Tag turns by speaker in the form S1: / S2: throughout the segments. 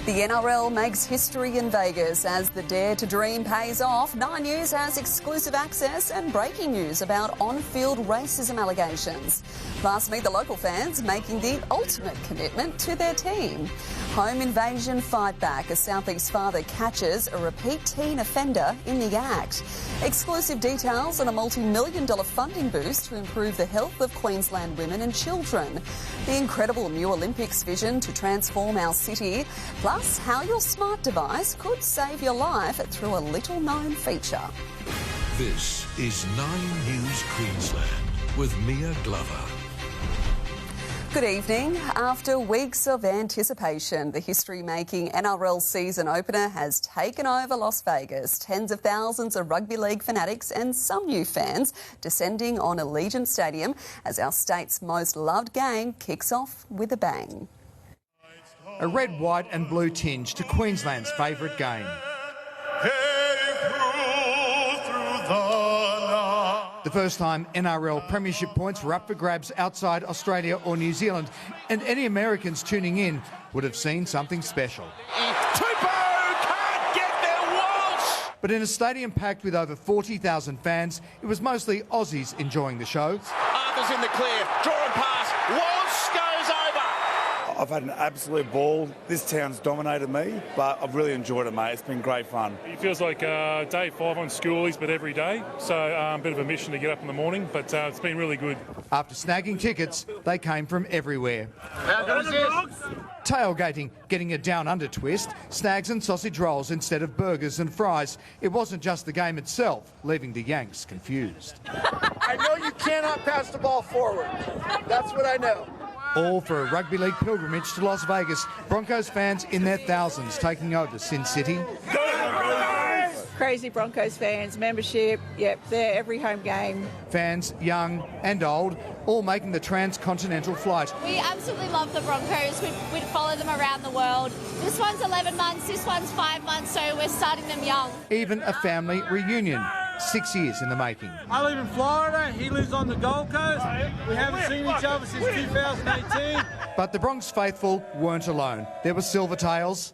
S1: The NRL makes history in Vegas as the dare to dream pays off. 9 News has exclusive access and breaking news about on-field racism allegations. Plus, meet the local fans making the ultimate commitment to their team. Home invasion fight back as Southeast father catches a repeat teen offender in the act. Exclusive details on a multi-million-dollar funding boost to improve the health of Queensland women and children. The incredible new Olympics vision to transform our city. Plus, how your smart device could save your life through a little-known feature.
S2: This is 9 News Queensland with Mia Glover.
S1: Good evening. After weeks of anticipation, the history-making NRL season opener has taken over Las Vegas. Tens of thousands of rugby league fanatics and some new fans descending on Allegiant Stadium as our state's most loved game kicks off with a bang.
S3: A red, white and blue tinge to Queensland's favourite game. The first time NRL premiership points were up for grabs outside Australia or New Zealand, and any Americans tuning in would have seen something special.
S4: Tupou can't get there, Walsh!
S3: But in a stadium packed with over 40,000 fans, it was mostly Aussies enjoying the show.
S4: Arthur's in the clear, draw and pass, Walsh goes over!
S5: I've had an absolute ball. This town's dominated me, but I've really enjoyed it, mate. It's been great fun.
S6: It feels like day 5 on schoolies, but every day. So a bit of a mission to get up in the morning, but it's been really good.
S3: After snagging tickets, they came from everywhere. Tailgating, getting a down-under twist, snags and sausage rolls instead of burgers and fries. It wasn't just the game itself, leaving the Yanks confused.
S7: I know you cannot pass the ball forward. That's what I know.
S3: All for a rugby league pilgrimage to Las Vegas. Broncos fans in their thousands taking over Sin City.
S8: Crazy Broncos fans, membership, yep, they're every home game.
S3: Fans, young and old, all making the transcontinental flight.
S9: We absolutely love the Broncos. We follow them around the world. This one's 11 months, this one's 5 months, so we're starting them young.
S3: Even a family reunion. 6 years in the making.
S10: I live in Florida, he lives on the Gold Coast. We haven't seen each other since 2018.
S3: But the Bronx faithful weren't alone. There were Silvertails,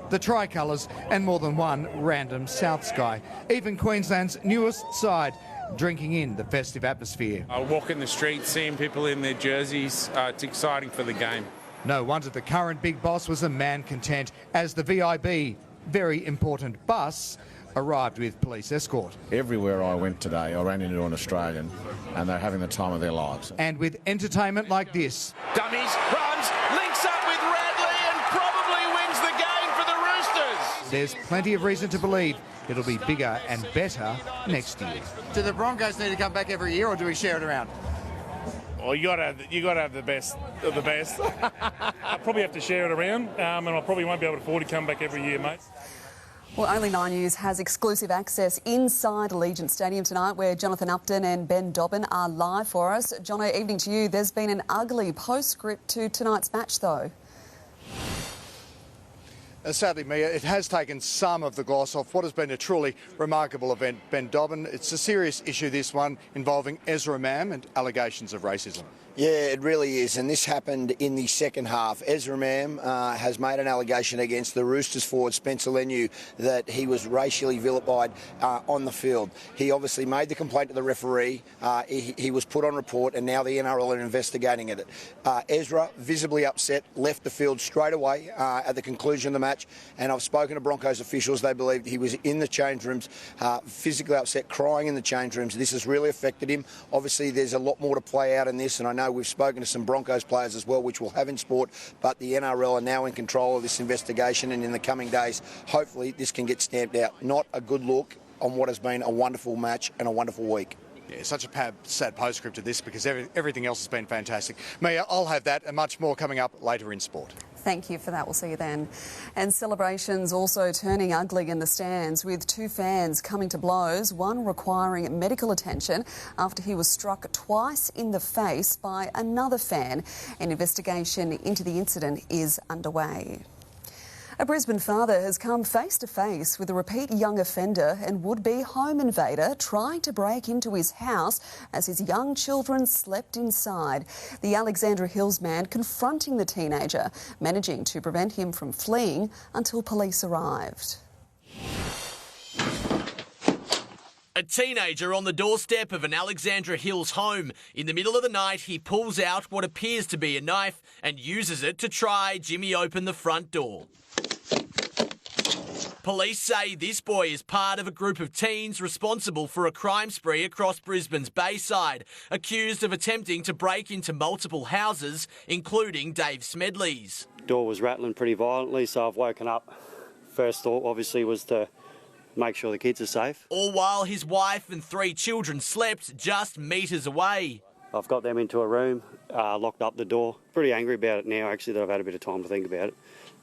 S3: the Tricolours and more than one random South Sky. Even Queensland's newest side drinking in the festive atmosphere.
S11: Walking the streets, seeing people in their jerseys, it's exciting for the game.
S3: No wonder the current big boss was a man content as the VIB, very important bus, arrived with police escort.
S12: Everywhere I went today, I ran into an Australian and they're having the time of their lives.
S3: And with entertainment like this.
S4: Dummies, runs, links up with Radley and probably wins the game for the Roosters.
S3: There's plenty of reason to believe it'll be bigger and better next year.
S7: Do the Broncos need to come back every year or do we share it around?
S6: Well, you got to have the best of the best. I probably have to share it around, and I probably won't be able to afford to come back every year, mate.
S1: Well, only 9 News has exclusive access inside Allegiant Stadium tonight, where Jonathan Uptin and Ben Dobbin are live for us. Jono, evening to you. There's been an ugly postscript to tonight's match, though.
S13: Sadly, Mia, it has taken some of the gloss off what has been a truly remarkable event. Ben Dobbin, it's a serious issue, this one, involving Ezra Mam and allegations of racism.
S14: Yeah, it really is, and this happened in the second half. Ezra Mam has made an allegation against the Roosters forward Spencer Leniu that he was racially vilified on the field. He obviously made the complaint to the referee. He was put on report, and now the NRL are investigating it. Ezra, visibly upset, left the field straight away at the conclusion of the match, and I've spoken to Broncos officials. They believe he was in the change rooms, physically upset, crying in the change rooms. This has really affected him. Obviously, there's a lot more to play out in this, and I know we've spoken to some Broncos players as well, which we'll have in sport, but the NRL are now in control of this investigation, and in the coming days, hopefully this can get stamped out. Not a good look on what has been a wonderful match and a wonderful week.
S13: Yeah, such a sad postscript to this because everything else has been fantastic. Mia, I'll have that and much more coming up later in sport.
S1: Thank you for that. We'll see you then. And celebrations also turning ugly in the stands, with 2 fans coming to blows, one requiring medical attention after he was struck twice in the face by another fan. An investigation into the incident is underway. A Brisbane father has come face to face with a repeat young offender and would-be home invader trying to break into his house as his young children slept inside. The Alexandra Hills man confronting the teenager, managing to prevent him from fleeing until police arrived.
S15: A teenager on the doorstep of an Alexandra Hills home. In the middle of the night, he pulls out what appears to be a knife and uses it to try Jimmy open the front door. Police say this boy is part of a group of teens responsible for a crime spree across Brisbane's Bayside, accused of attempting to break into multiple houses, including Dave Smedley's.
S16: Door was rattling pretty violently, so I've woken up. First thought, obviously, was to make sure the kids are safe.
S15: All while his wife and 3 children slept just metres away.
S16: I've got them into a room, locked up the door. Pretty angry about it now, actually, that I've had a bit of time to think about it.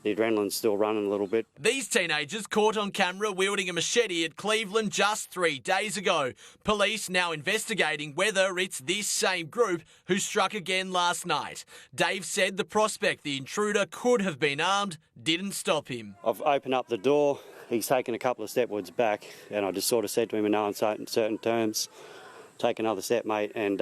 S16: The adrenaline's still running a little bit.
S15: These teenagers caught on camera wielding a machete at Cleveland just 3 days ago. Police now investigating whether it's this same group who struck again last night. Dave said the prospect the intruder could have been armed didn't stop him.
S16: I've opened up the door. He's taken a couple of stepwards back, and I just sort of said to him in no uncertain terms, take another step, mate, and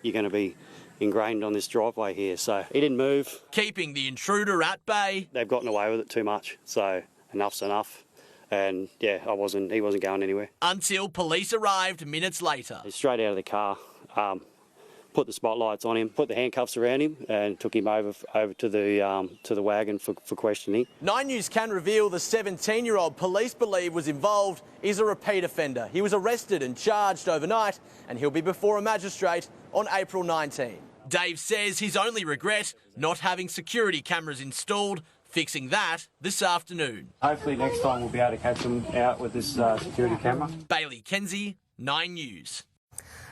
S16: you're going to be ingrained on this driveway here. So he didn't move.
S15: Keeping the intruder at bay.
S16: They've gotten away with it too much, so enough's enough. And yeah, he wasn't going anywhere.
S15: Until police arrived minutes later.
S16: He's straight out of the car, put the spotlights on him, put the handcuffs around him, and took him over to the wagon for questioning.
S15: 9 News can reveal the 17-year-old police believe was involved is a repeat offender. He was arrested and charged overnight, and he'll be before a magistrate on April 19. Dave says his only regret, not having security cameras installed, fixing that this afternoon.
S16: Hopefully next time we'll be able to catch them out with this security camera.
S15: Bailey Kenzie, 9 News.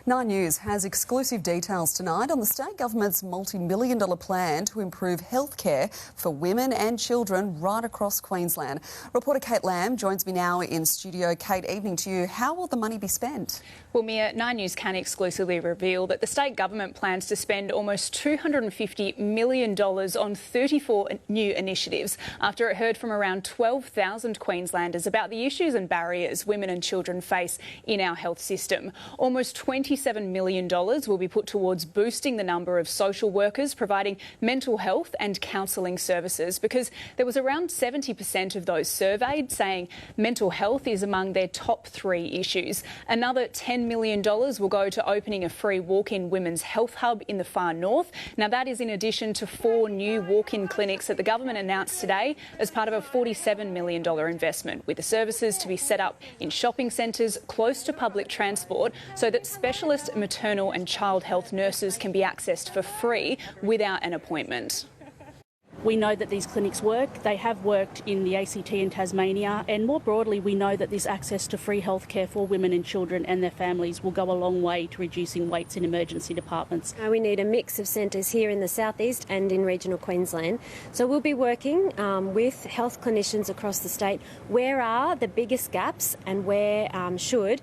S1: 9 News has exclusive details tonight on the state government's multi-million-dollar plan to improve healthcare for women and children right across Queensland. Reporter Kate Lamb joins me now in studio. Kate, evening to you. How will the money be spent?
S17: Well, Mia, 9 News can exclusively reveal that the state government plans to spend almost $250 million on 34 new initiatives after it heard from around 12,000 Queenslanders about the issues and barriers women and children face in our health system. Almost $27 million will be put towards boosting the number of social workers providing mental health and counselling services, because there was around 70% of those surveyed saying mental health is among their top 3 issues. Another $10 million will go to opening a free walk-in women's health hub in the far north. Now, that is in addition to 4 new walk-in clinics that the government announced today as part of a $47 million investment, with the services to be set up in shopping centres close to public transport so that specialist maternal and child health nurses can be accessed for free without an appointment.
S18: We know that these clinics work. They have worked in the ACT and Tasmania, and more broadly we know that this access to free healthcare for women and children and their families will go a long way to reducing waits in emergency departments.
S19: We need a mix of centres here in the southeast and in regional Queensland. So we'll be working with health clinicians across the state. Where are the biggest gaps and where should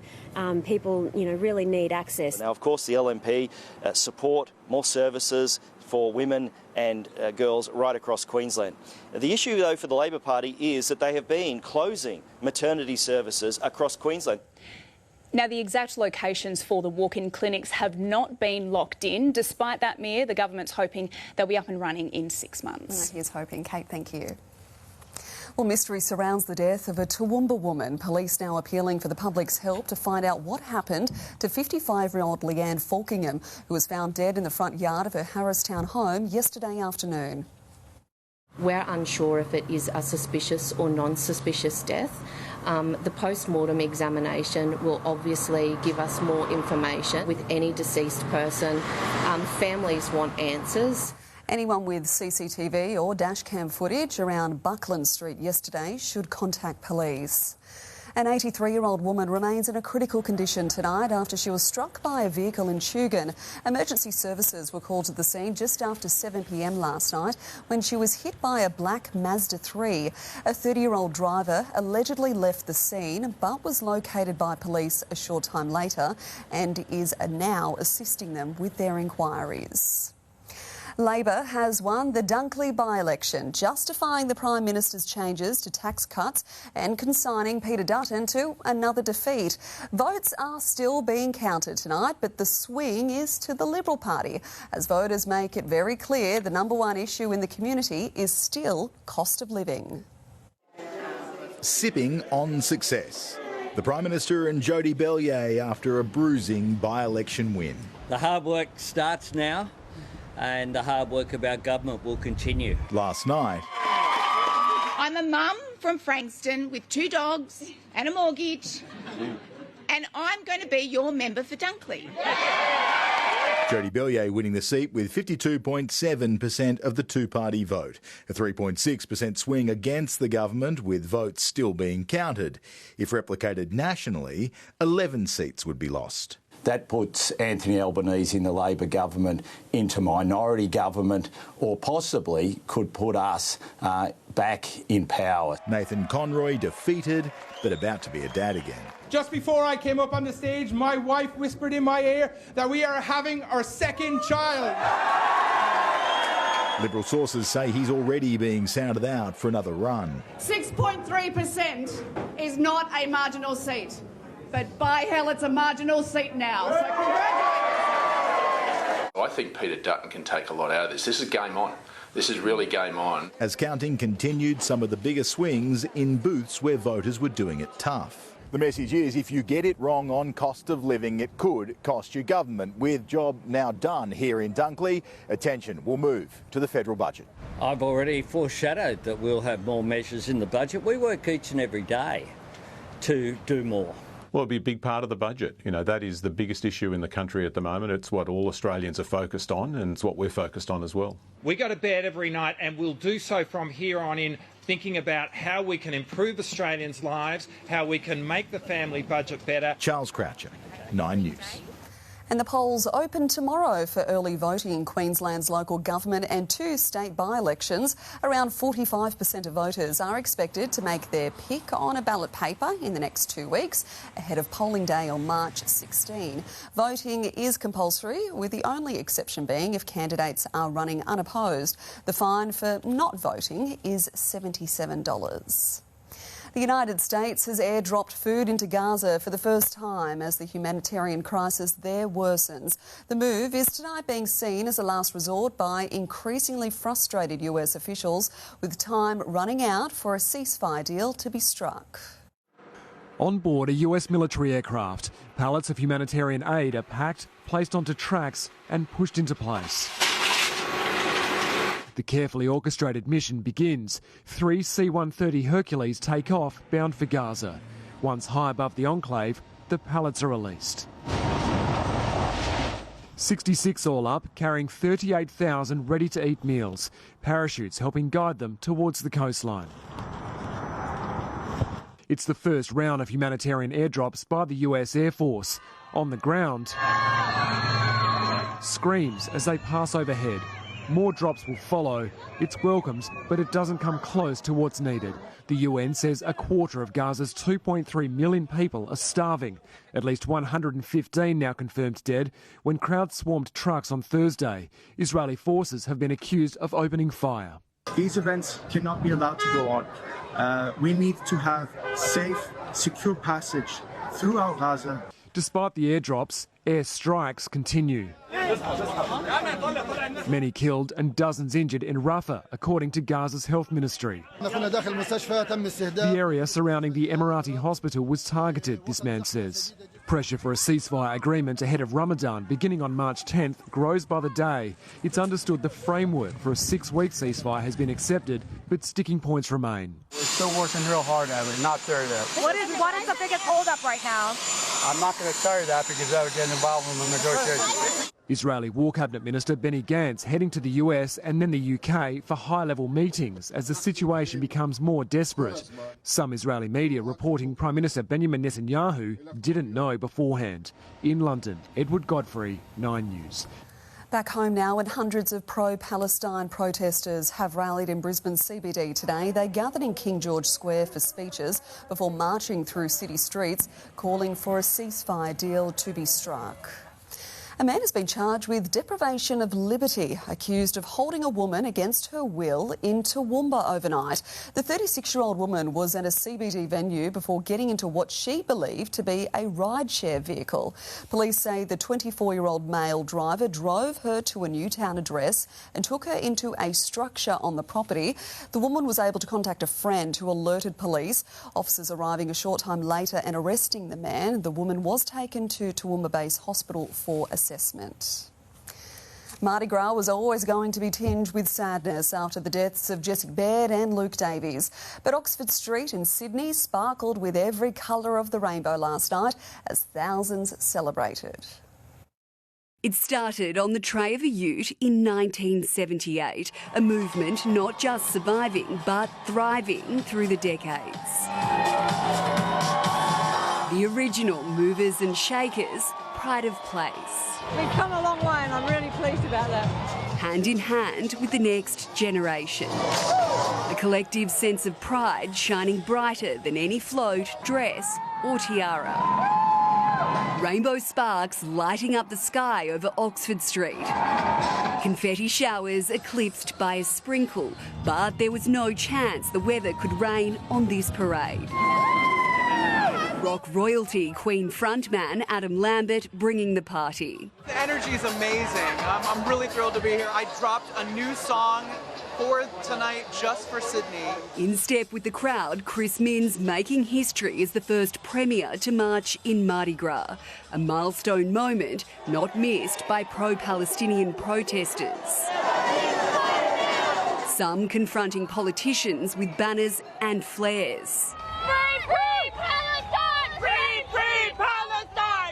S19: people really need access?
S20: Now, of course, the LNP support more services for women and girls right across Queensland. The issue, though, for the Labor Party is that they have been closing maternity services across Queensland.
S17: Now, the exact locations for the walk-in clinics have not been locked in. Despite that, Mia, the government's hoping they'll be up and running in 6 months.
S1: Here's hoping. Kate, thank you. Well, mystery surrounds the death of a Toowoomba woman. Police now appealing for the public's help to find out what happened to 55-year-old Leanne Falkingham, who was found dead in the front yard of her Harristown home yesterday afternoon.
S21: We're unsure if it is a suspicious or non-suspicious death. The post-mortem examination will obviously give us more information. With any deceased person, families want answers.
S1: Anyone with CCTV or dashcam footage around Buckland Street yesterday should contact police. An 83-year-old woman remains in a critical condition tonight after she was struck by a vehicle in Tugun. Emergency services were called to the scene just after 7 p.m. last night when she was hit by a black Mazda 3. A 30-year-old driver allegedly left the scene but was located by police a short time later and is now assisting them with their inquiries. Labor has won the Dunley by-election, justifying the Prime Minister's changes to tax cuts and consigning Peter Dutton to another defeat. Votes are still being counted tonight, but the swing is to the Liberal Party, as voters make it very clear the number one issue in the community is still cost of living.
S2: Sipping on success. The Prime Minister and Jody Bellier after a bruising by-election win.
S22: The hard work starts now, and the hard work of our government will continue.
S2: Last night,
S23: I'm a mum from Frankston with 2 dogs and a mortgage, and I'm going to be your member for Dunley.
S2: Jody Bellier winning the seat with 52.7% of the two-party vote. A 3.6% swing against the government, with votes still being counted. If replicated nationally, 11 seats would be lost.
S24: That puts Anthony Albanese in the Labor government into minority government, or possibly could put us back in power.
S2: Nathan Conroy defeated, but about to be a dad again.
S25: Just before I came up on the stage, my wife whispered in my ear that we are having our second child.
S2: Liberal sources say he's already being sounded out for another run.
S26: 6.3% is not a marginal seat, but by hell, it's a marginal seat now. So congratulations.
S27: I think Peter Dutton can take a lot out of this. This is game on. This is really game on.
S2: As counting continued, some of the bigger swings in booths where voters were doing it tough. The message is, if you get it wrong on cost of living, it could cost you government. With job now done here in Dunley, attention will move to the federal budget.
S22: I've already foreshadowed that we'll have more measures in the budget. We work each and every day to do more.
S28: Well, it'll be a big part of the budget. You know, that is the biggest issue in the country at the moment. It's what all Australians are focused on, and it's what we're focused on as well.
S29: We go to bed every night, and we'll do so from here on in, thinking about how we can improve Australians' lives, how we can make the family budget better.
S2: Charles Croucher, 9 News.
S1: And the polls open tomorrow for early voting in Queensland's local government and 2 state by-elections. Around 45% of voters are expected to make their pick on a ballot paper in the next 2 weeks, ahead of polling day on March 16. Voting is compulsory, with the only exception being if candidates are running unopposed. The fine for not voting is $77. The United States has airdropped food into Gaza for the first time as the humanitarian crisis there worsens. The move is tonight being seen as a last resort by increasingly frustrated US officials, with time running out for a ceasefire deal to be struck.
S30: On board a US military aircraft, pallets of humanitarian aid are packed, placed onto tracks and pushed into place. The carefully orchestrated mission begins. 3 C-130 Hercules take off, bound for Gaza. Once high above the enclave, the pallets are released. 66 all up, carrying 38,000 ready-to-eat meals. Parachutes helping guide them towards the coastline. It's the first round of humanitarian airdrops by the US Air Force. On the ground, screams as they pass overhead. More drops will follow. It's welcomed, but it doesn't come close to what's needed. The UN says a quarter of Gaza's 2.3 million people are starving. At least 115 now confirmed dead when crowds swarmed trucks on Thursday. Israeli forces have been accused of opening fire.
S31: These events cannot be allowed to go on. We need to have safe, secure passage throughout Gaza.
S30: Despite the airdrops, air strikes continue. Many killed and dozens injured in Rafah, according to Gaza's health ministry. The area surrounding the Emirati hospital was targeted, this man says. Pressure for a ceasefire agreement ahead of Ramadan beginning on March 10th grows by the day. It's understood the framework for a 6-week ceasefire has been accepted, but sticking points remain.
S31: We're still working real hard at it, not there yet.
S32: What is the biggest hold-up right now?
S31: I'm not going to tell you that because I would get involved in the negotiations.
S30: Israeli War Cabinet Minister Benny Gantz heading to the US and then the UK for high-level meetings as the situation becomes more desperate. Some Israeli media reporting Prime Minister Benjamin Netanyahu didn't know beforehand. In London, Edward Godfrey, 9 News.
S1: Back home now, and hundreds of pro-Palestine protesters have rallied in Brisbane CBD today. They gathered in King George Square for speeches before marching through city streets, calling for a ceasefire deal to be struck. A man has been charged with deprivation of liberty, accused of holding a woman against her will in Toowoomba overnight. The 36-year-old woman was at a CBD venue before getting into what she believed to be a rideshare vehicle. Police say the 24-year-old male driver drove her to a Newtown address and took her into a structure on the property. The woman was able to contact a friend who alerted police. Officers arriving a short time later and arresting the man. The woman was taken to Toowoomba Base Hospital for assessment. Mardi Gras was always going to be tinged with sadness after the deaths of Jessica Baird and Luke Davies. But Oxford Street in Sydney sparkled with every colour of the rainbow last night as thousands celebrated.
S3: It started on the tray of a ute in 1978, a movement not just surviving but thriving through the decades. The original movers and shakers, pride of place.
S4: We've come a long way and I'm really pleased about that.
S3: Hand in hand with the next generation. A collective sense of pride shining brighter than any float, dress or tiara. Rainbow sparks lighting up the sky over Oxford Street. Confetti showers eclipsed by a sprinkle, but there was no chance the weather could rain on this parade. Rock royalty Queen frontman Adam Lambert bringing the party.
S5: The energy is amazing. I'm really thrilled to be here. I dropped a new song for tonight just for Sydney.
S3: In step with the crowd, Chris Minns making history as the first premier to march in Mardi Gras. A milestone moment not missed by pro-Palestinian protesters. Some confronting politicians with banners and flares.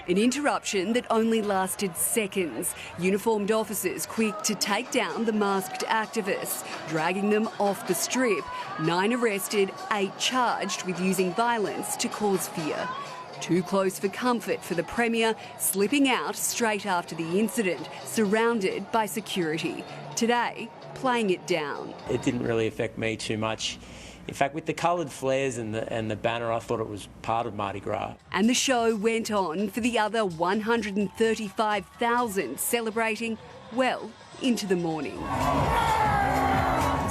S3: An interruption that only lasted seconds. Uniformed officers quick to take down the masked activists, dragging them off the strip. 9 arrested, 8 charged with using violence to cause fear. Too close for comfort for the Premier, slipping out straight after the incident, surrounded by security. Today, playing it down.
S6: It didn't really affect me too much. In fact, with the coloured flares and the banner, I thought it was part of Mardi Gras.
S3: And the show went on for the other 135,000 celebrating well into the morning.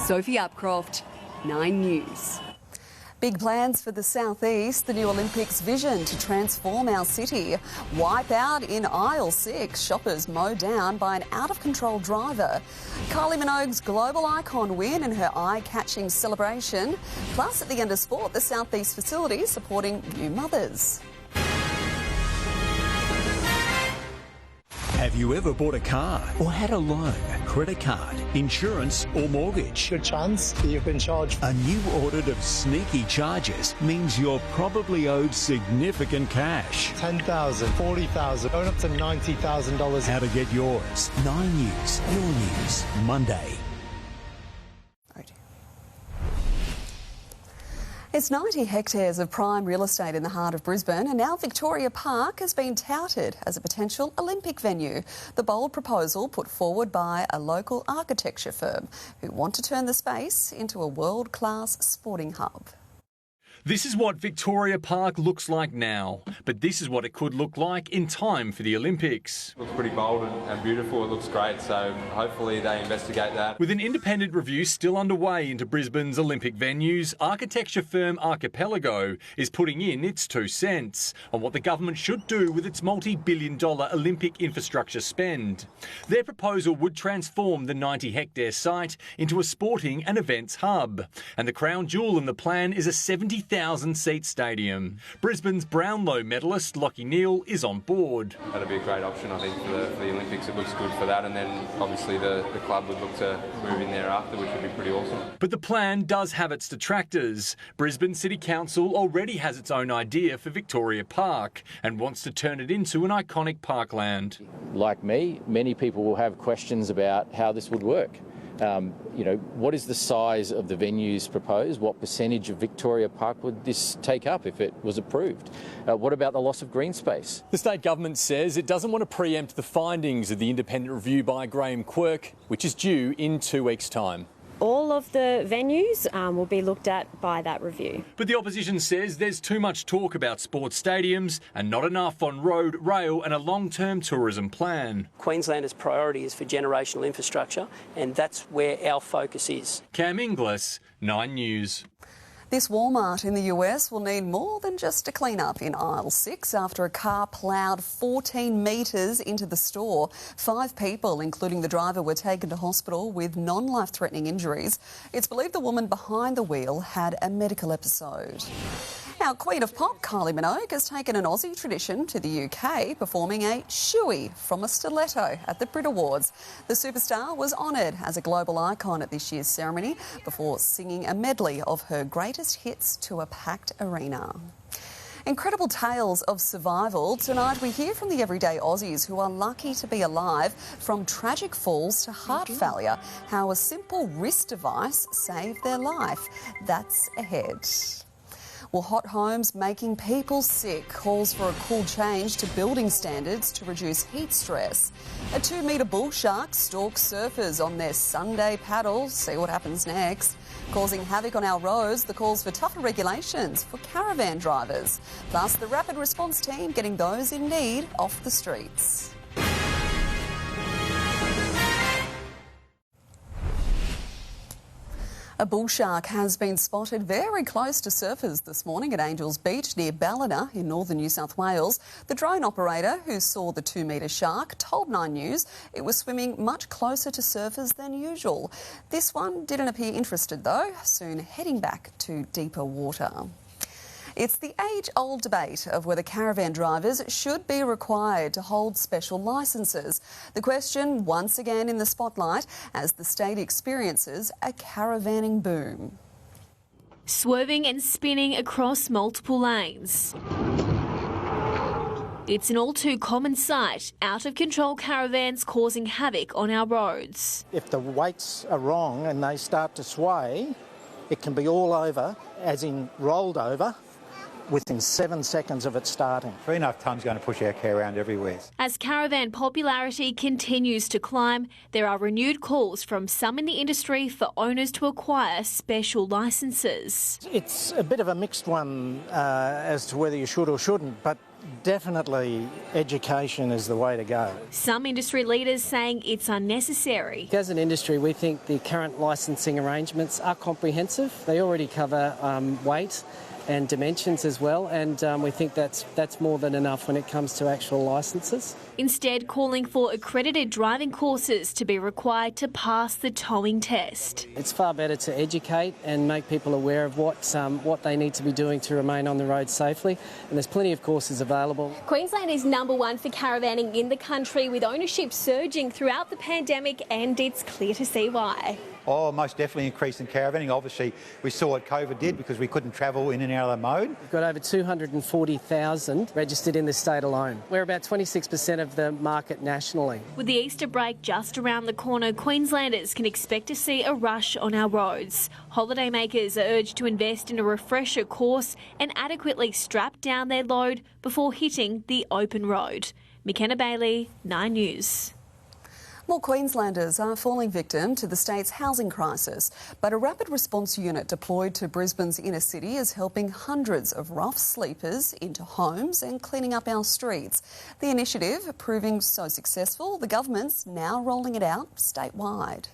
S3: Sophie Upcroft, 9 News.
S1: Big plans for the southeast, the new Olympics vision to transform our city. Wipeout in aisle 6, shoppers mowed down by an out-of-control driver. Kylie Minogue's global icon win in her eye-catching celebration. Plus, at the end of sport, the southeast facility supporting new mothers.
S7: Have you ever bought a car or had a loan, credit card, insurance or mortgage?
S8: Good chance that you've been charged.
S7: A new audit of sneaky charges means you're probably owed significant cash.
S8: $10,000, $40,000, going up to $90,000.
S7: How to get yours. 9 News, your news, Monday.
S1: It's 90 hectares of prime real estate in the heart of Brisbane, and now Victoria Park has been touted as a potential Olympic venue. The bold proposal put forward by a local architecture firm who want to turn the space into a world-class sporting hub.
S9: This is what Victoria Park looks like now, but this is what it could look like in time for the Olympics.
S10: It looks pretty bold and beautiful. It looks great, so hopefully they investigate that.
S9: With an independent review still underway into Brisbane's Olympic venues, architecture firm Archipelago is putting in its 2 cents on what the government should do with its multi-billion-dollar Olympic infrastructure spend. Their proposal would transform the 90-hectare site into a sporting and events hub, and the crown jewel in the plan is a 70,000-seat stadium. Brisbane's Brownlow medalist Lachie Neale is on board.
S10: That'd be a great option, I think, for the Olympics. It looks good for that, and then obviously the club would look to move in there after, which would be pretty awesome.
S9: But the plan does have its detractors. Brisbane City Council already has its own idea for Victoria Park and wants to turn it into an iconic parkland.
S11: Like me, many people will have questions about how this would work. What is the size of the venues proposed? What percentage of Victoria Park would this take up if it was approved? What about the loss of green space?
S9: The state government says it doesn't want to preempt the findings of the independent review by Graham Quirk, which is due in 2 weeks' time.
S12: All of the venues will be looked at by that review.
S9: But the opposition says there's too much talk about sports stadiums and not enough on road, rail and a long-term tourism plan.
S13: Queensland's priority is for generational infrastructure, and that's where our focus is.
S9: Cam Inglis, 9 News.
S1: This Walmart in the US will need more than just a clean-up in aisle 6 after a car ploughed 14 metres into the store. 5 people, including the driver, were taken to hospital with non-life-threatening injuries. It's believed the woman behind the wheel had a medical episode. Now, Queen of Pop, Kylie Minogue, has taken an Aussie tradition to the UK, performing a shoey from a stiletto at the Brit Awards. The superstar was honoured as a global icon at this year's ceremony before singing a medley of her greatest hits to a packed arena. Incredible tales of survival. Tonight we hear from the everyday Aussies who are lucky to be alive, from tragic falls to heart failure, how a simple wrist device saved their life. That's ahead. Well, hot homes making people sick. Calls for a cool change to building standards to reduce heat stress. A 2-metre bull shark stalks surfers on their Sunday paddles. See what happens next. Causing havoc on our roads, the calls for tougher regulations for caravan drivers. Plus, the rapid response team getting those in need off the streets. A bull shark has been spotted very close to surfers this morning at Angels Beach near Ballina in northern New South Wales. The drone operator who saw the 2-metre shark told 9 News it was swimming much closer to surfers than usual. This one didn't appear interested though, soon heading back to deeper water. It's the age-old debate of whether caravan drivers should be required to hold special licences. The question once again in the spotlight as the state experiences a caravanning boom.
S14: Swerving and spinning across multiple lanes. It's an all too common sight, out-of-control caravans causing havoc on our roads.
S15: If the weights are wrong and they start to sway, it can be all over, as in rolled over, within 7 seconds of it starting.
S16: 3.5 tonnes going to push our car around everywhere.
S14: As caravan popularity continues to climb, there are renewed calls from some in the industry for owners to acquire special licences.
S15: It's a bit of a mixed one as to whether you should or shouldn't, but definitely education is the way to go.
S14: Some industry leaders saying it's unnecessary.
S17: As an industry, we think the current licensing arrangements are comprehensive. They already cover weight and dimensions as well, and we think that's more than enough when it comes to actual licences.
S14: Instead, calling for accredited driving courses to be required to pass the towing test.
S17: It's far better to educate and make people aware of what they need to be doing to remain on the road safely, and there's plenty of courses available.
S14: Queensland is #1 for caravanning in the country, with ownership surging throughout the pandemic, and it's clear to see why.
S16: Oh, most definitely increase in caravanning. Obviously, we saw what COVID did because we couldn't travel in and out of the mode.
S17: We've got over 240,000 registered in the state alone. We're about 26% of the market nationally.
S14: With the Easter break just around the corner, Queenslanders can expect to see a rush on our roads. Holidaymakers are urged to invest in a refresher course and adequately strap down their load before hitting the open road. McKenna Bailey, 9 News.
S1: More Queenslanders are falling victim to the state's housing crisis, but a rapid response unit deployed to Brisbane's inner city is helping hundreds of rough sleepers into homes and cleaning up our streets. The initiative proving so successful, the government's now rolling it out statewide.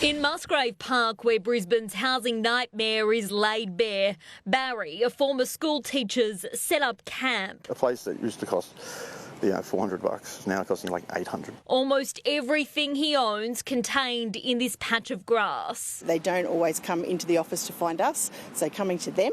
S18: In Musgrave Park, where Brisbane's housing nightmare is laid bare, Barry, a former school teacher's set up camp.
S19: A place that used to cost $400, now costing like $800.
S18: Almost everything he owns contained in this patch of grass.
S20: They don't always come into the office to find us, so coming to them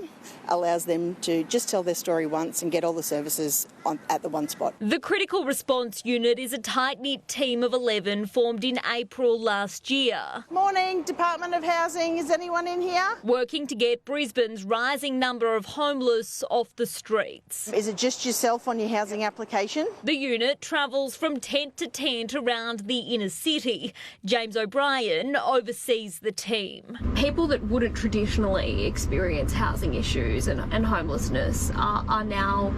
S20: allows them to just tell their story once and get all the services at the one spot.
S18: The Critical Response Unit is a tight-knit team of 11 formed in April last year.
S20: Morning, Department of Housing. Is anyone in here?
S18: Working to get Brisbane's rising number of homeless off the streets.
S20: Is it just yourself on your housing application?
S18: The unit travels from tent to tent around the inner city. James O'Brien oversees the team.
S21: People that wouldn't traditionally experience housing issues and homelessness are now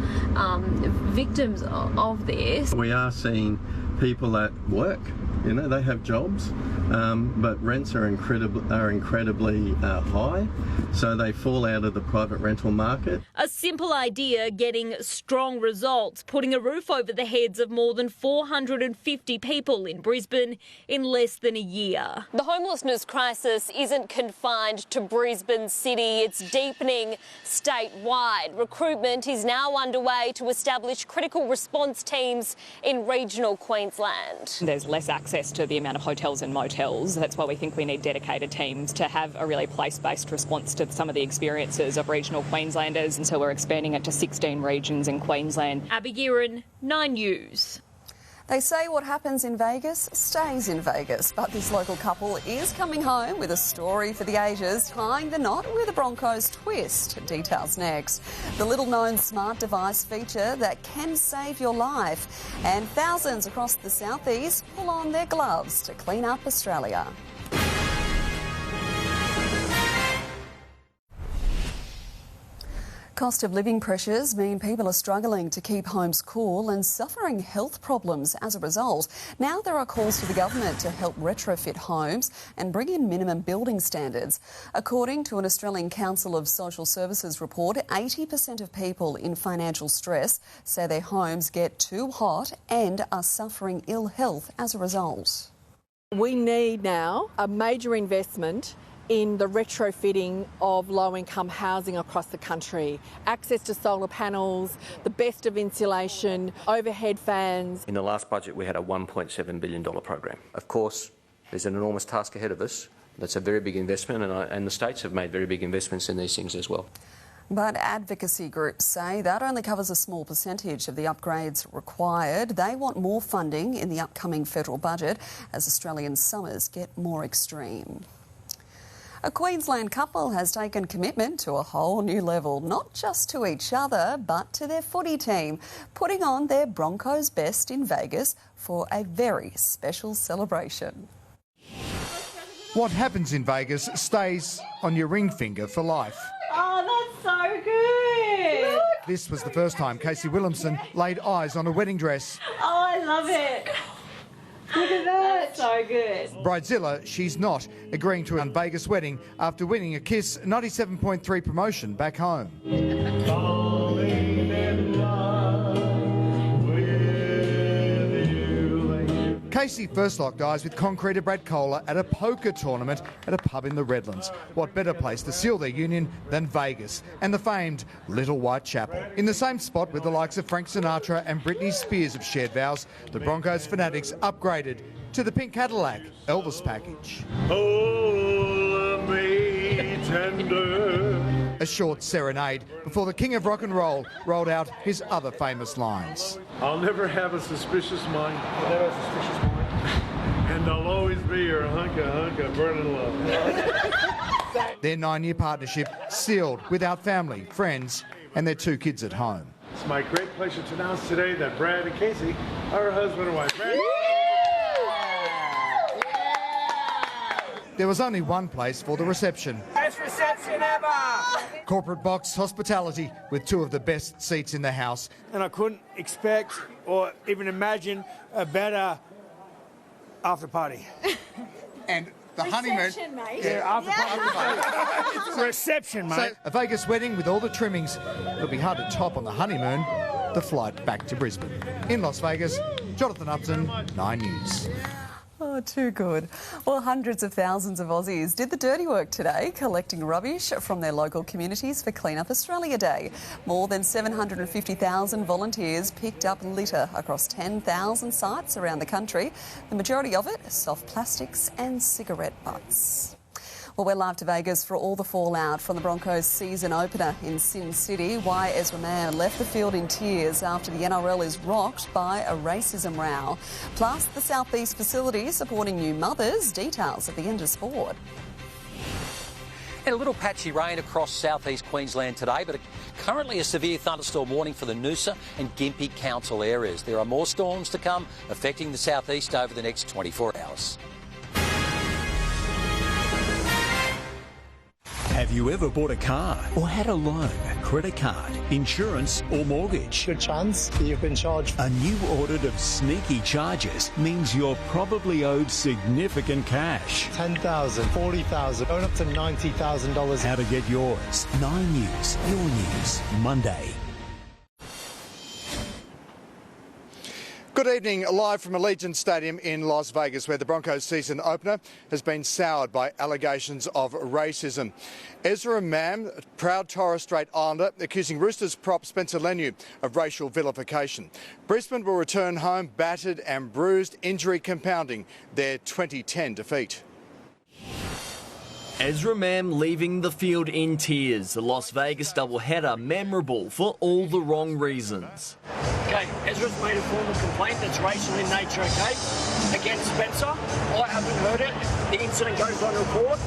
S21: victims of this.
S23: We are seeing people at work
S2: You know, they have jobs, but rents are incredibly high, so they fall out of the private rental market.
S18: A simple idea getting strong results, putting a roof over the heads of more than 450 people in Brisbane in less than a year. The homelessness crisis isn't confined to Brisbane City, it's deepening statewide. Recruitment is now underway to establish critical response teams in regional Queensland.
S22: There's less access to the amount of hotels and motels. That's why we think we need dedicated teams to have a really place-based response to some of the experiences of regional Queenslanders, and so we're expanding it to 16 regions in Queensland.
S18: Abby Guerin, 9 News.
S1: They say what happens in Vegas stays in Vegas, but this local couple is coming home with a story for the ages, tying the knot with a Broncos twist. Details next. The little-known smart device feature that can save your life. And thousands across the southeast pull on their gloves to clean up Australia. Cost of living pressures mean people are struggling to keep homes cool and suffering health problems as a result. Now there are calls for the government to help retrofit homes and bring in minimum building standards. According to an Australian Council of Social Services report, 80% of people in financial stress say their homes get too hot and are suffering ill health as a result.
S4: We need now a major investment in the retrofitting of low-income housing across the country. Access to solar panels, the best of insulation, overhead fans.
S23: In the last budget we had a $1.7 billion program. Of course, there's an enormous task ahead of us. That's a very big investment, and the states have made very big investments in these things as well.
S1: But advocacy groups say that only covers a small percentage of the upgrades required. They want more funding in the upcoming federal budget as Australian summers get more extreme. A Queensland couple has taken commitment to a whole new level, not just to each other, but to their footy team, putting on their Broncos best in Vegas for a very special celebration.
S24: What happens in Vegas stays on your ring finger for life.
S4: Oh, that's so good! Look.
S24: This was the first time Casey Williamson laid eyes on a wedding dress.
S4: Oh, I love it! Look at that! That's so good.
S24: Bridezilla, she's not, agreeing to a Vegas wedding after winning a KISS 97.3 promotion back home. Casey first locked eyes with concreter Brad Kohler at a poker tournament at a pub in the Redlands. What better place to seal their union than Vegas and the famed Little White Chapel. In the same spot with the likes of Frank Sinatra and Britney Spears have shared vows, the Broncos fanatics upgraded to the pink Cadillac Elvis package. Hold me tender. A short serenade before the king of rock and roll rolled out his other famous lines.
S25: I'll never have a suspicious mind. I'll never have a suspicious mind. And I'll always be your hunka burning love.
S24: Their 9-year partnership sealed without family, friends, and their 2 kids at home.
S25: It's my great pleasure to announce today that Brad and Casey are husband and wife. Brad.
S24: There was only one place for the reception.
S26: Best reception ever!
S24: Corporate box hospitality with 2 of the best seats in the house.
S26: And I couldn't expect or even imagine a better after party.
S24: And the honeymoon.
S26: Reception, mate. Yeah, after party. Reception, mate.
S24: So, a Vegas wedding with all the trimmings. It'll be hard to top on the honeymoon. The flight back to Brisbane. In Las Vegas, Jonathan Uptin, 9 News.
S1: Oh, too good. Well, hundreds of thousands of Aussies did the dirty work today, collecting rubbish from their local communities for Clean Up Australia Day. More than 750,000 volunteers picked up litter across 10,000 sites around the country. The majority of it, soft plastics and cigarette butts. Well, we're live to Vegas for all the fallout from the Broncos season opener in Sin City. Why Ezra Mann left the field in tears after the NRL is rocked by a racism row. Plus, the South East facility supporting new mothers. Details at the end of sport.
S27: And a little patchy rain across southeast Queensland today, but currently a severe thunderstorm warning for the Noosa and Gympie council areas. There are more storms to come affecting the southeast over the next 24 hours.
S3: Have you ever bought a car or had a loan, credit card, insurance or mortgage?
S5: Good chance that you've been charged.
S3: A new audit of sneaky charges means you're probably owed significant cash.
S5: $10,000, $40,000, going up to $90,000.
S3: How to get yours. 9 News, your news, Monday.
S24: Good evening, live from Allegiant Stadium in Las Vegas, where the Broncos season opener has been soured by allegations of racism. Ezra Mam, proud Torres Strait Islander, accusing Roosters prop Spencer Leniu of racial vilification. Brisbane will return home battered and bruised, injury compounding their 2010 defeat.
S6: Ezra Mam leaving the field in tears. The Las Vegas doubleheader memorable for all the wrong reasons.
S7: Okay, Ezra's made a formal complaint that's racial in nature, okay, against Spencer. I haven't heard it. The incident goes on report.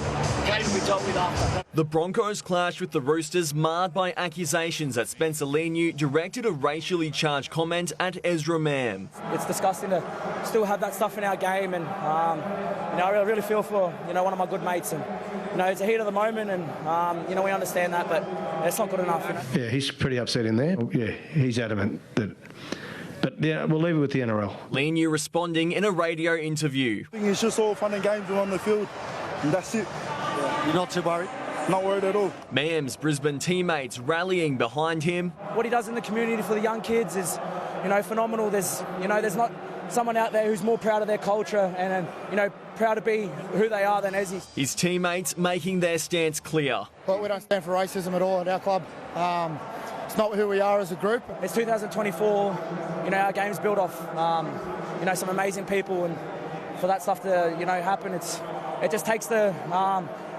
S7: Okay, it'll be dealt with after.
S6: The Broncos clash with the Roosters marred by accusations that Spencer Leniu directed a racially charged comment at Ezra Mam.
S8: It's disgusting to still have that stuff in our game, and I really feel for one of my good mates, and it's a heat of the moment, and we understand that, but it's not good enough.
S5: Yeah, he's pretty upset in there. Yeah, he's adamant that. But yeah, we'll leave it with the NRL.
S6: Leniu responding in a radio interview.
S5: It's just all fun and games on the field, and that's it. Yeah. You're not too worried? Not worried at all.
S6: Mam's Brisbane teammates rallying behind him.
S8: What he does in the community for the young kids is, phenomenal. There's not someone out there who's more proud of their culture and proud to be who they are than Ezzy.
S6: His teammates making their stance clear.
S5: But we don't stand for racism at all at our club. It's not who we are as a group.
S8: It's 2024. Our game's built off some amazing people, and for that stuff to happen, it just takes the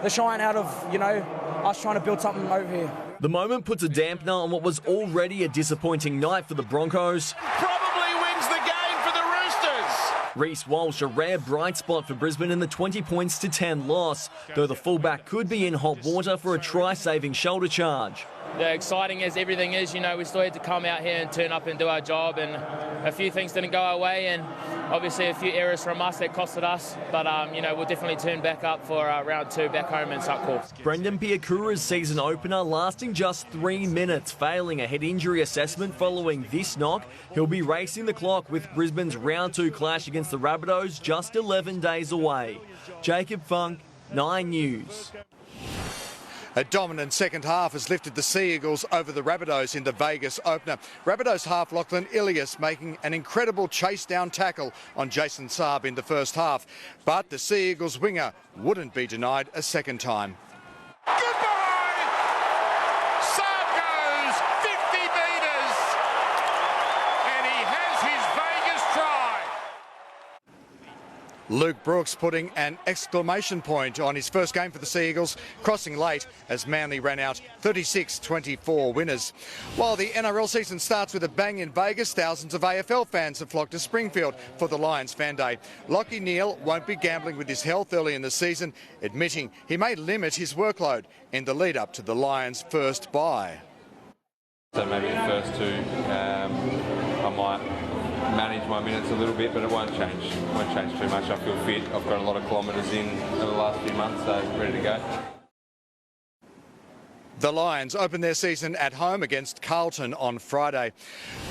S8: shine out of us trying to build something over here.
S6: The moment puts a dampener on what was already a disappointing night for the Broncos.
S10: Probably wins the game for the Roosters.
S6: Reece Walsh, a rare bright spot for Brisbane in the 20 points to 10 loss, though the fullback could be in hot water for a try-saving shoulder charge.
S11: Yeah, exciting as everything is, we still had to come out here and turn up and do our job, and a few things didn't go our way, and obviously a few errors from us that costed us, but we'll definitely turn back up for round 2 back home in Suncorp.
S6: Brendan Piakura's season opener lasting just 3 minutes, failing a head injury assessment following this knock. He'll be racing the clock with Brisbane's round 2 clash against the Rabbitohs just 11 days away. Jacob Funk, 9 News.
S24: A dominant second half has lifted the Sea Eagles over the Rabbitohs in the Vegas opener. Rabbitohs half Lachlan Ilias making an incredible chase-down tackle on Jason Saab in the first half. But the Sea Eagles winger wouldn't be denied a second time.
S10: Goodbye! Saab goes 50 metres, and he has his Vegas try.
S24: Luke Brooks putting an exclamation point on his first game for the Sea Eagles, crossing late as Manly ran out 36-24 winners. While the NRL season starts with a bang in Vegas, thousands of AFL fans have flocked to Springfield for the Lions Fan Day. Lachie Neale won't be gambling with his health early in the season, admitting he may limit his workload in the lead up to the Lions' first bye.
S28: So maybe the first 2, I might manage my minutes a little bit, but it won't change. It won't change too much. I feel fit. I've got a lot of kilometres in over the last few months, so ready to go.
S24: The Lions open their season at home against Carlton on Friday.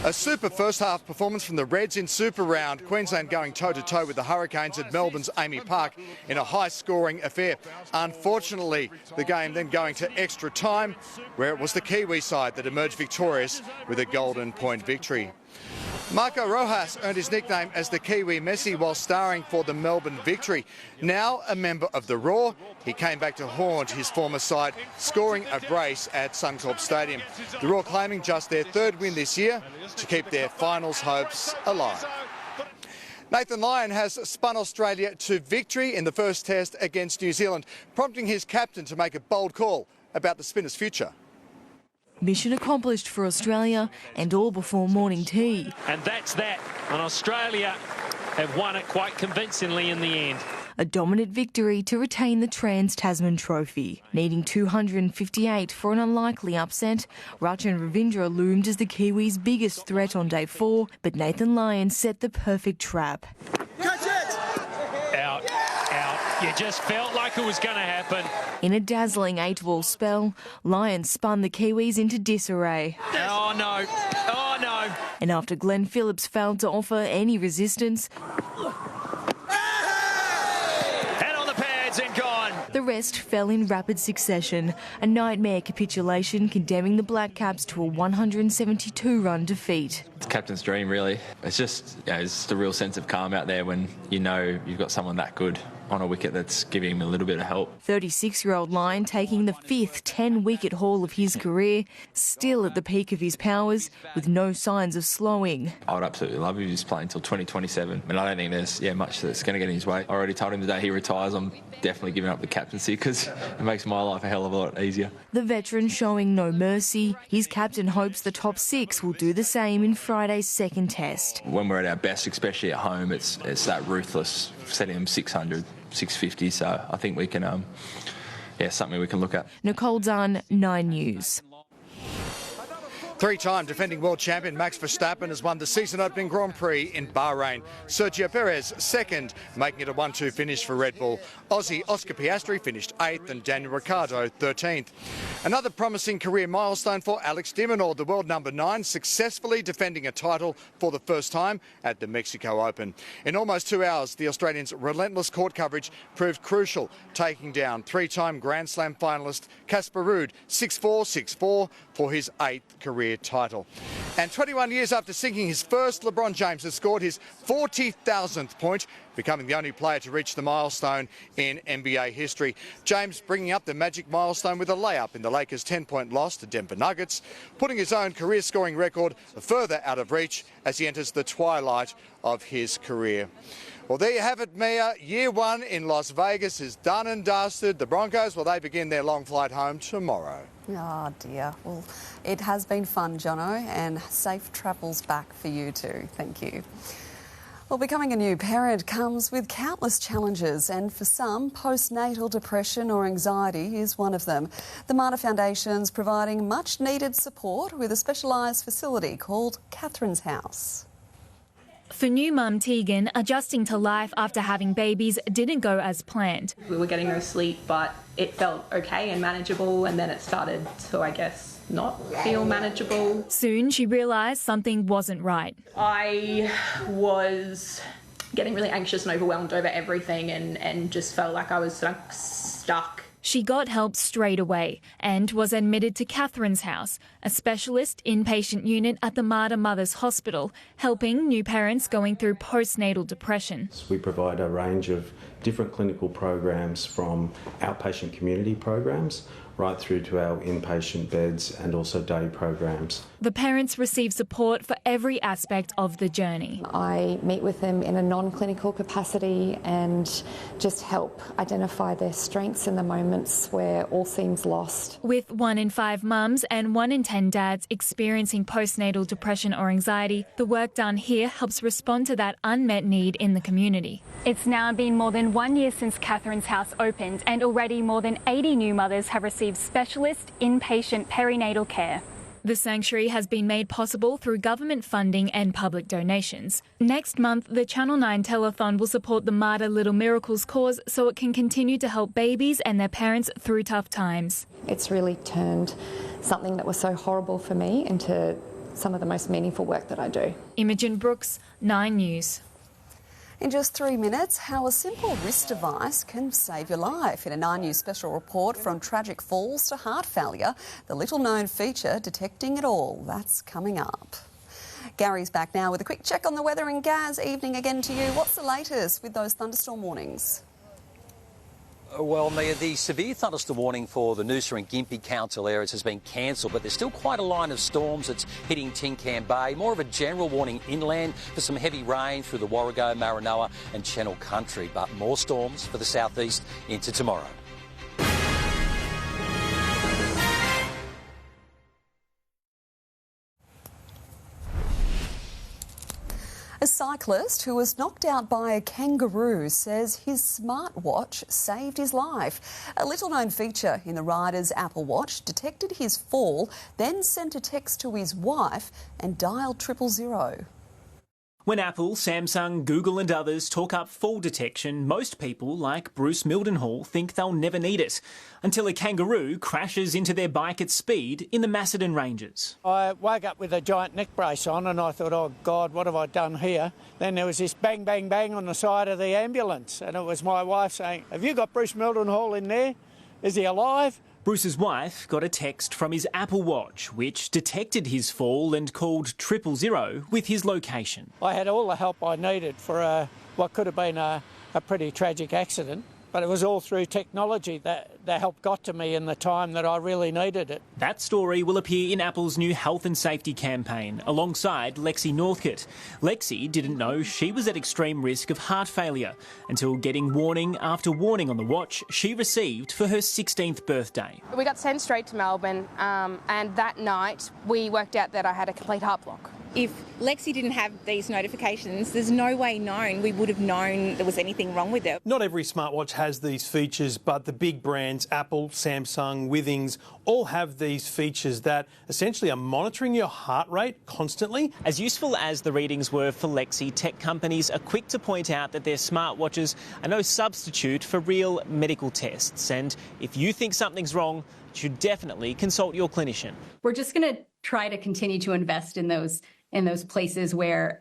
S24: A super first half performance from the Reds in Super Round. Queensland going toe-to-toe with the Hurricanes at Melbourne's Amy Park in a high-scoring affair. Unfortunately, the game then going to extra time, where it was the Kiwi side that emerged victorious with a golden point victory. Marco Rojas earned his nickname as the Kiwi Messi while starring for the Melbourne victory. Now a member of the Raw, he came back to haunt his former side, scoring a brace at Suncorp Stadium. The Raw claiming just their 3rd win this year to keep their finals hopes alive. Nathan Lyon has spun Australia to victory in the first test against New Zealand, prompting his captain to make a bold call about the spinners' future.
S29: Mission accomplished for Australia, and all before morning tea.
S30: And that's that. And Australia have won it quite convincingly in the end.
S29: A dominant victory to retain the Trans-Tasman Trophy. Needing 258 for an unlikely upset, Rachin Ravindra loomed as the Kiwis' biggest threat on day 4, but Nathan Lyon set the perfect trap.
S30: Catch it! Out, out, You just felt like it was going to happen.
S29: In a dazzling 8-ball spell, Lions spun the Kiwis into disarray.
S30: Oh, no. Oh, no.
S29: And after Glenn Phillips failed to offer any resistance,
S30: Head on the pads and gone.
S29: the rest fell in rapid succession, a nightmare capitulation condemning the Black Caps to a 172-run defeat.
S9: It's captain's dream, really. It's just, it's the real sense of calm out there when you know you've got someone that good on a wicket that's giving him a little bit of help.
S29: 36-year-old Lyon taking the 5th 10-wicket haul of his career, still at the peak of his powers, with no signs of slowing.
S9: I would absolutely love him. He's playing until 2027. And I don't think there's much that's going to get in his way. I already told him the day he retires, I'm definitely giving up the captaincy because it makes my life a hell of a lot easier.
S29: The veteran showing no mercy. His captain hopes the top 6 will do the same in Friday's second test.
S9: When we're at our best, especially at home, it's that ruthless, setting them 600, 650. So I think we can, something we can look at.
S29: Nicole Dunn, 9 News.
S24: 3-time defending world champion Max Verstappen has won the season-opening Grand Prix in Bahrain. Sergio Perez second, making it a 1-2 finish for Red Bull. Aussie Oscar Piastri finished 8th and Daniel Ricciardo 13th. Another promising career milestone for Alex de Minaur, the world number 9, successfully defending a title for the first time at the Mexico Open. In almost 2 hours, the Australian's relentless court coverage proved crucial, taking down 3-time Grand Slam finalist Casper Ruud 6-4, 6-4 for his 8th career title. And 21 years after sinking his first, LeBron James has scored his 40,000th point, becoming the only player to reach the milestone in NBA history. James bringing up the magic milestone with a layup in the Lakers' 10-point loss to Denver Nuggets, putting his own career scoring record further out of reach as he enters the twilight of his career. Well, there you have it, Mia. Year 1 in Las Vegas is done and dusted. The Broncos, they begin their long flight home tomorrow.
S1: Oh dear. Well, it has been fun, Jono, and safe travels back for you too. Thank you. Well, becoming a new parent comes with countless challenges, and for some, postnatal depression or anxiety is one of them. The Marta Foundation's providing much needed support with a specialised facility called Catherine's House.
S12: For new mum Tegan, adjusting to life after having babies didn't go as planned.
S13: We were getting no sleep, but it felt okay and manageable, and then it started to, I guess, not feel manageable.
S12: Soon she realised something wasn't right.
S13: I was getting really anxious and overwhelmed over everything and just felt like I was stuck.
S12: She got help straight away and was admitted to Catherine's House, a specialist inpatient unit at the Marta Mothers Hospital, helping new parents going through postnatal depression.
S14: We provide a range of different clinical programs, from outpatient community programs right through to our inpatient beds and also day programs.
S12: The parents receive support for every aspect of the journey.
S15: I meet with them in a non-clinical capacity and just help identify their strengths in the moments where all seems lost.
S12: With 1 in 5 mums and 1 in 10 dads experiencing postnatal depression or anxiety, the work done here helps respond to that unmet need in the community.
S16: It's now been more than 1 year since Catherine's House opened, and already more than 80 new mothers have received specialist inpatient perinatal care.
S12: The sanctuary has been made possible through government funding and public donations. Next month, the Channel 9 telethon will support the Marta Little Miracles cause so it can continue to help babies and their parents through tough times.
S15: It's really turned something that was so horrible for me into some of the most meaningful work that I do.
S12: Imogen Brooks, 9 News.
S1: In just 3 minutes, how a simple wrist device can save your life. In a 9 News special report, from tragic falls to heart failure, the little-known feature detecting it all. That's coming up. Garry's back now with a quick check on the weather. And Gaz, evening again to you. What's the latest with those thunderstorm warnings?
S27: Well, Mia, the severe thunderstorm warning for the Noosa and Gympie council areas has been cancelled, but there's still quite a line of storms that's hitting Tin Can Bay. More of a general warning inland for some heavy rain through the Warrego, Maranoa and Channel Country, but more storms for the southeast into tomorrow.
S1: A cyclist who was knocked out by a kangaroo says his smartwatch saved his life. A little-known feature in the rider's Apple Watch detected his fall, then sent a text to his wife and dialed 000.
S2: When Apple, Samsung, Google and others talk up fall detection, most people, like Bruce Mildenhall, think they'll never need it, until a kangaroo crashes into their bike at speed in the Macedon Ranges.
S26: I woke up with a giant neck brace on and I thought, oh God, what have I done here? Then there was this bang, bang, bang on the side of the ambulance, and it was my wife saying, have you got Bruce Mildenhall in there? Is he alive?
S2: Bruce's wife got a text from his Apple Watch, which detected his fall and called 000 with his location.
S26: I had all the help I needed for what could have been a pretty tragic accident, but it was all through technology that the help got to me in the time that I really needed it.
S2: That story will appear in Apple's new health and safety campaign, alongside Lexi Northcote. Lexi didn't know she was at extreme risk of heart failure until getting warning after warning on the watch she received for her 16th birthday.
S4: We got sent straight to Melbourne, and that night we worked out that I had a complete heart block.
S17: If Lexi didn't have these notifications, there's no way we would have known there was anything wrong with it.
S18: Not every smartwatch has these features, but the big brands, Apple, Samsung, Withings, all have these features that essentially are monitoring your heart rate constantly.
S2: As useful as the readings were for Lexi, tech companies are quick to point out that their smartwatches are no substitute for real medical tests. And if you think something's wrong, you should definitely consult your clinician.
S19: We're just going to try to continue to invest in those places where,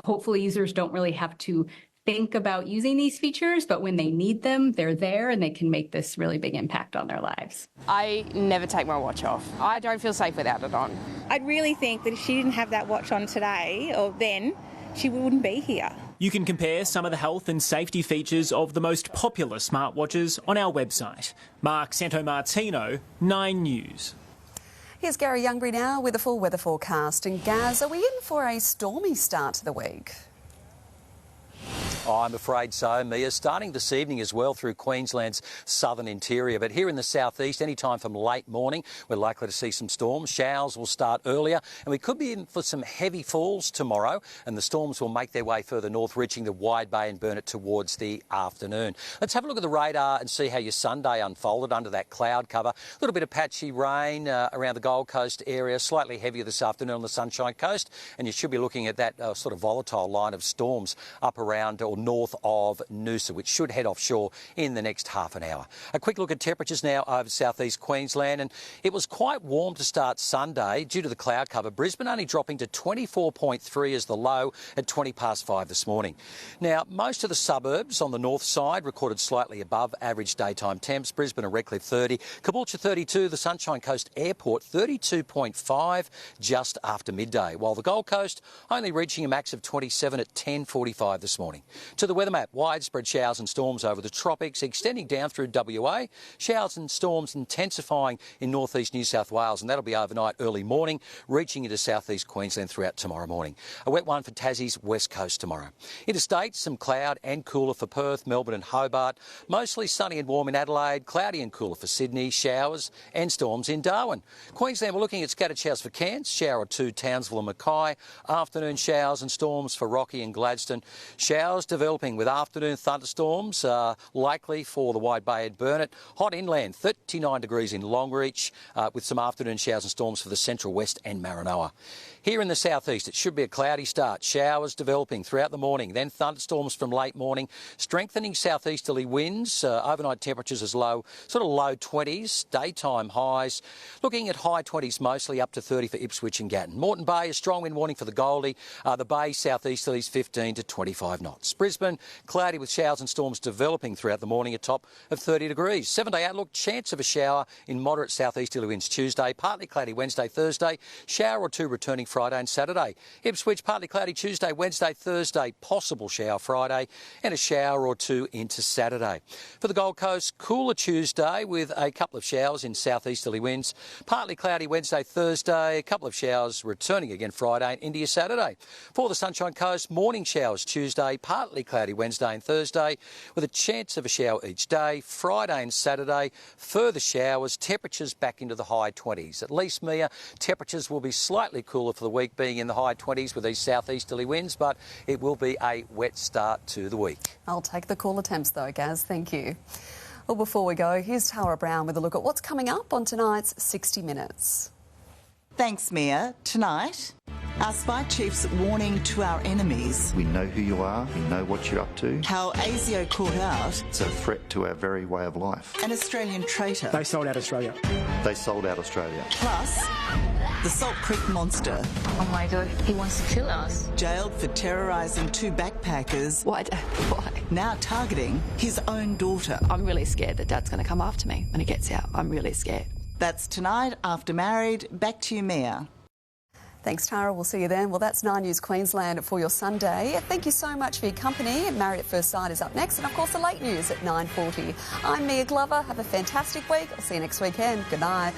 S19: hopefully users don't really have to think about using these features, but when they need them, they're there and they can make this really big impact on their lives.
S4: I never take my watch off. I don't feel safe without it on.
S17: I'd really think that if she didn't have that watch on today or then, she wouldn't be here.
S2: You can compare some of the health and safety features of the most popular smartwatches on our website. Mark Santomartino, 9 News.
S1: Here's Garry Youngberry now with a full weather forecast. In Gaza, are we in for a stormy start to the week?
S27: I'm afraid so, Mia. Starting this evening as well through Queensland's southern interior. But here in the southeast, any time from late morning, we're likely to see some storms. Showers will start earlier and we could be in for some heavy falls tomorrow, and the storms will make their way further north, reaching the Wide Bay and Burnett towards the afternoon. Let's have a look at the radar and see how your Sunday unfolded under that cloud cover. A little bit of patchy rain around the Gold Coast area, slightly heavier this afternoon on the Sunshine Coast, and you should be looking at that sort of volatile line of storms up around or north of Noosa, which should head offshore in the next half an hour. A quick look at temperatures now over southeast Queensland, and it was quite warm to start Sunday due to the cloud cover. Brisbane only dropping to 24.3 as the low at 5:20 this morning. Now, most of the suburbs on the north side recorded slightly above average daytime temps. Brisbane and Redcliffe 30, Caboolture 32, the Sunshine Coast Airport 32.5 just after midday, while the Gold Coast only reaching a max of 27 at 10:45 this morning. To the weather map, widespread showers and storms over the tropics, extending down through WA. Showers and storms intensifying in northeast New South Wales, and that'll be overnight, early morning, reaching into southeast Queensland throughout tomorrow morning. A wet one for Tassie's west coast tomorrow. Interstate, some cloud and cooler for Perth, Melbourne and Hobart. Mostly sunny and warm in Adelaide, cloudy and cooler for Sydney, showers and storms in Darwin. Queensland, we're looking at scattered showers for Cairns, shower or two Townsville and Mackay. Afternoon showers and storms for Rocky and Gladstone. Showers developing with afternoon thunderstorms likely for the Wide Bay and Burnett. Hot inland, 39 degrees in Longreach, with some afternoon showers and storms for the central west and Maranoa. Here in the southeast, it should be a cloudy start. Showers developing throughout the morning, then thunderstorms from late morning, strengthening southeasterly winds. Overnight temperatures as low, sort of low 20s, daytime highs. Looking at high 20s mostly, up to 30 for Ipswich and Gatton. Moreton Bay, a strong wind warning for the Goldie. The Bay southeasterlies 15 to 25 knots. Brisbane, cloudy with showers and storms developing throughout the morning, a top of 30 degrees. 7-day outlook, chance of a shower in moderate southeasterly winds Tuesday, partly cloudy Wednesday, Thursday, shower or two returning Friday and Saturday. Ipswich, partly cloudy Tuesday, Wednesday, Thursday, possible shower Friday, and a shower or two into Saturday. For the Gold Coast, cooler Tuesday with a couple of showers in southeasterly winds, partly cloudy Wednesday, Thursday, a couple of showers returning again Friday and into Saturday. For the Sunshine Coast, morning showers Tuesday, partly cloudy Wednesday and Thursday, with a chance of a shower each day. Friday and Saturday, further showers, temperatures back into the high 20s. At least, Mia, temperatures will be slightly cooler for the week, being in the high 20s with these southeasterly winds, but it will be a wet start to the week.
S1: I'll take the cooler temps though, Gaz. Thank you. Well, before we go, here's Tara Brown with a look at what's coming up on tonight's 60 Minutes.
S3: Thanks, Mia. Tonight, our spy chief's warning to our enemies.
S5: We know who you are, we know what you're up to.
S3: How ASIO caught out.
S5: It's a threat to our very way of life.
S3: An Australian traitor.
S5: They sold out Australia. They sold out Australia.
S3: Plus, the Salt Creek monster.
S7: Oh my God, he wants to kill us.
S3: Jailed for terrorising 2 backpackers.
S7: Why?
S3: Now targeting his own daughter.
S7: I'm really scared that Dad's going to come after me when he gets out. I'm really scared.
S3: That's tonight after Married. Back to you, Mia.
S1: Thanks, Tara. We'll see you then. Well, that's 9 News Queensland for your Sunday. Thank you so much for your company. Married at First Sight is up next, and of course the late news at 9:40. I'm Mia Glover. Have a fantastic week. I'll see you next weekend. Good night.